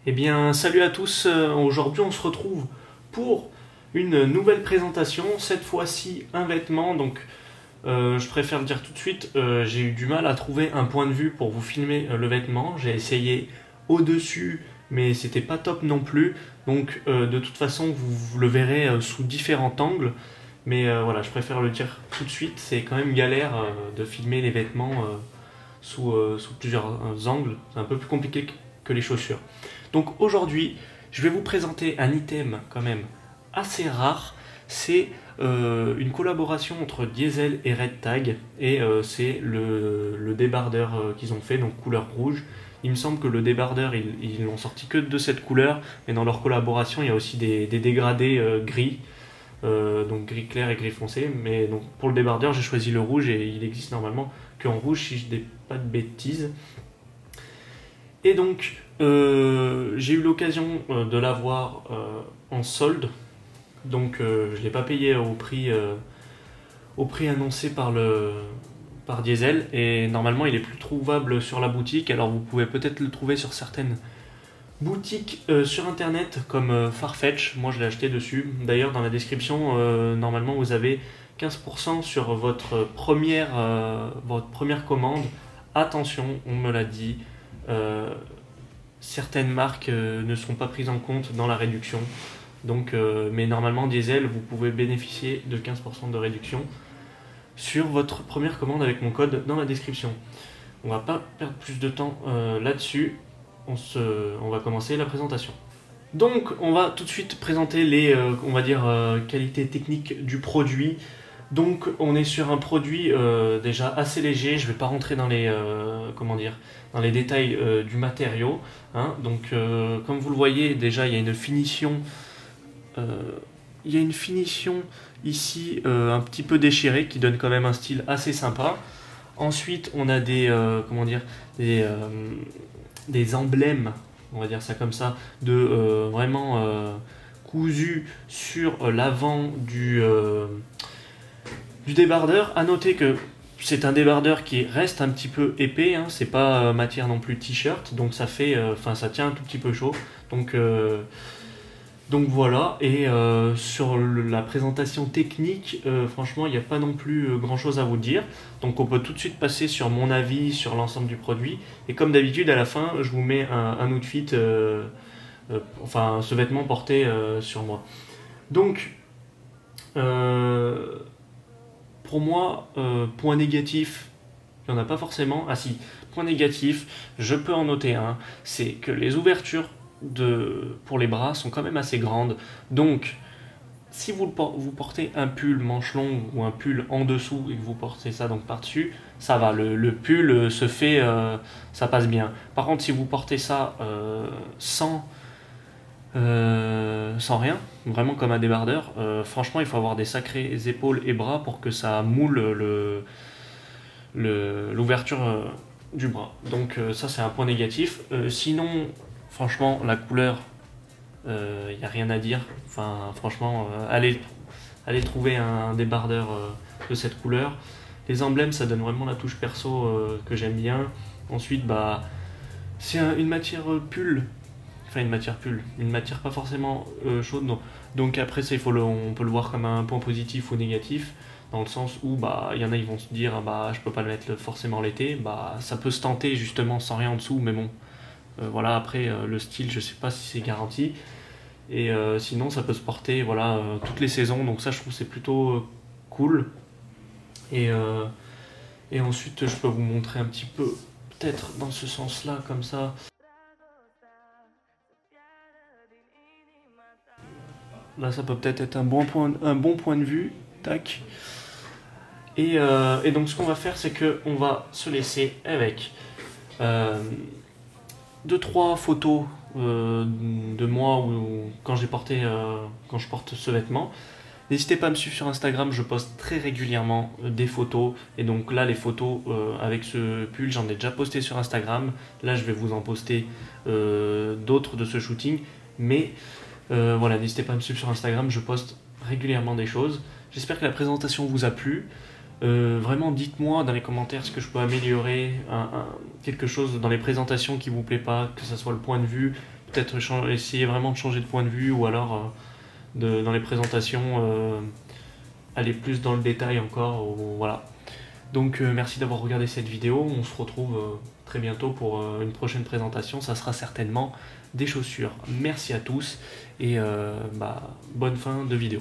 Eh bien, salut à tous. Aujourd'hui, on se retrouve pour une nouvelle présentation. Cette fois-ci, un vêtement. Donc, je préfère le dire tout de suite. J'ai eu du mal à trouver un point de vue pour vous filmer le vêtement. J'ai essayé au-dessus, mais c'était pas top non plus. Donc, de toute façon, vous le verrez sous différents angles. Mais voilà, je préfère le dire tout de suite. C'est quand même galère de filmer les vêtements sous plusieurs angles. C'est un peu plus compliqué que les chaussures. Donc aujourd'hui, je vais vous présenter un item quand même assez rare. C'est une collaboration entre Diesel et Red Tag. Et c'est le débardeur qu'ils ont fait, donc couleur rouge. Il me semble que le débardeur, ils l'ont sorti que de cette couleur. Mais dans leur collaboration, il y a aussi des dégradés gris. Donc gris clair et gris foncé, mais donc pour le débardeur j'ai choisi le rouge et il existe normalement qu'en rouge si je dis pas de bêtises. Et donc j'ai eu l'occasion de l'avoir en solde, donc je l'ai pas payé au prix annoncé par Diesel, et normalement il est plus trouvable sur la boutique. Alors vous pouvez peut-être le trouver sur certaines boutique sur internet comme Farfetch. Moi je l'ai acheté dessus. D'ailleurs dans la description normalement vous avez 15% sur votre première commande. Attention, on me l'a dit, certaines marques ne seront pas prises en compte dans la réduction. Donc, mais normalement Diesel, vous pouvez bénéficier de 15% de réduction sur votre première commande avec mon code dans la description. On va pas perdre plus de temps là-dessus. On va commencer la présentation. Donc on va tout de suite présenter les on va dire qualités techniques du produit. Donc on est sur un produit déjà assez léger. Je vais pas rentrer dans les dans les détails du matériau, hein. Donc comme vous le voyez, déjà il y a une finition ici un petit peu déchirée qui donne quand même un style assez sympa. Ensuite on a des des emblèmes, on va dire ça comme ça, de vraiment cousu sur l'avant du débardeur. À noter que c'est un débardeur qui reste un petit peu épais, hein, c'est pas matière non plus t-shirt, donc ça fait, ça tient un tout petit peu chaud. Donc voilà, et sur la présentation technique, franchement, il n'y a pas non plus grand chose à vous dire. Donc on peut tout de suite passer sur mon avis sur l'ensemble du produit. Et comme d'habitude, à la fin, je vous mets un outfit, enfin ce vêtement porté sur moi. Donc, pour moi, point négatif, il n'y en a pas forcément. Ah si, point négatif, je peux en noter un, c'est que les ouvertures pour les bras sont quand même assez grandes. Donc si vous portez un pull manche longue ou un pull en dessous et que vous portez ça donc par dessus, ça va, le pull se fait, ça passe bien. Par contre si vous portez ça sans rien, vraiment comme un débardeur, franchement il faut avoir des sacrées épaules et bras pour que ça moule l'ouverture du bras. Donc ça c'est un point négatif. Sinon franchement, la couleur, il n'y a rien à dire. Enfin, franchement, allez trouver un débardeur de cette couleur. Les emblèmes, ça donne vraiment la touche perso que j'aime bien. Ensuite, bah, c'est une matière pull. Enfin, une matière pas forcément chaude. Non. Donc après, ça, on peut le voir comme un point positif ou négatif. Dans le sens où, bah, il y en a, ils vont se dire, ah, bah, je peux pas le mettre forcément l'été. Bah, ça peut se tenter justement sans rien en dessous, mais bon. Voilà, après le style je sais pas si c'est garanti, et sinon ça peut se porter voilà toutes les saisons, donc ça je trouve c'est plutôt cool. Et ensuite je peux vous montrer un petit peu peut-être dans ce sens là comme ça. Là ça peut peut-être être un bon point de vue, tac. Et donc ce qu'on va faire, c'est que on va se laisser avec 2-3 photos de moi quand je porte ce vêtement. N'hésitez pas à me suivre sur Instagram, je poste très régulièrement des photos. Et donc là, les photos avec ce pull, j'en ai déjà posté sur Instagram. Là, je vais vous en poster d'autres de ce shooting. Mais voilà, n'hésitez pas à me suivre sur Instagram, je poste régulièrement des choses. J'espère que la présentation vous a plu. Vraiment dites-moi dans les commentaires ce que je peux améliorer, quelque chose dans les présentations qui vous plaît pas, que ce soit le point de vue, peut-être essayer vraiment de changer de point de vue, ou alors dans les présentations aller plus dans le détail encore, voilà. Donc merci d'avoir regardé cette vidéo, on se retrouve très bientôt pour une prochaine présentation, ça sera certainement des chaussures. Merci à tous et bonne fin de vidéo.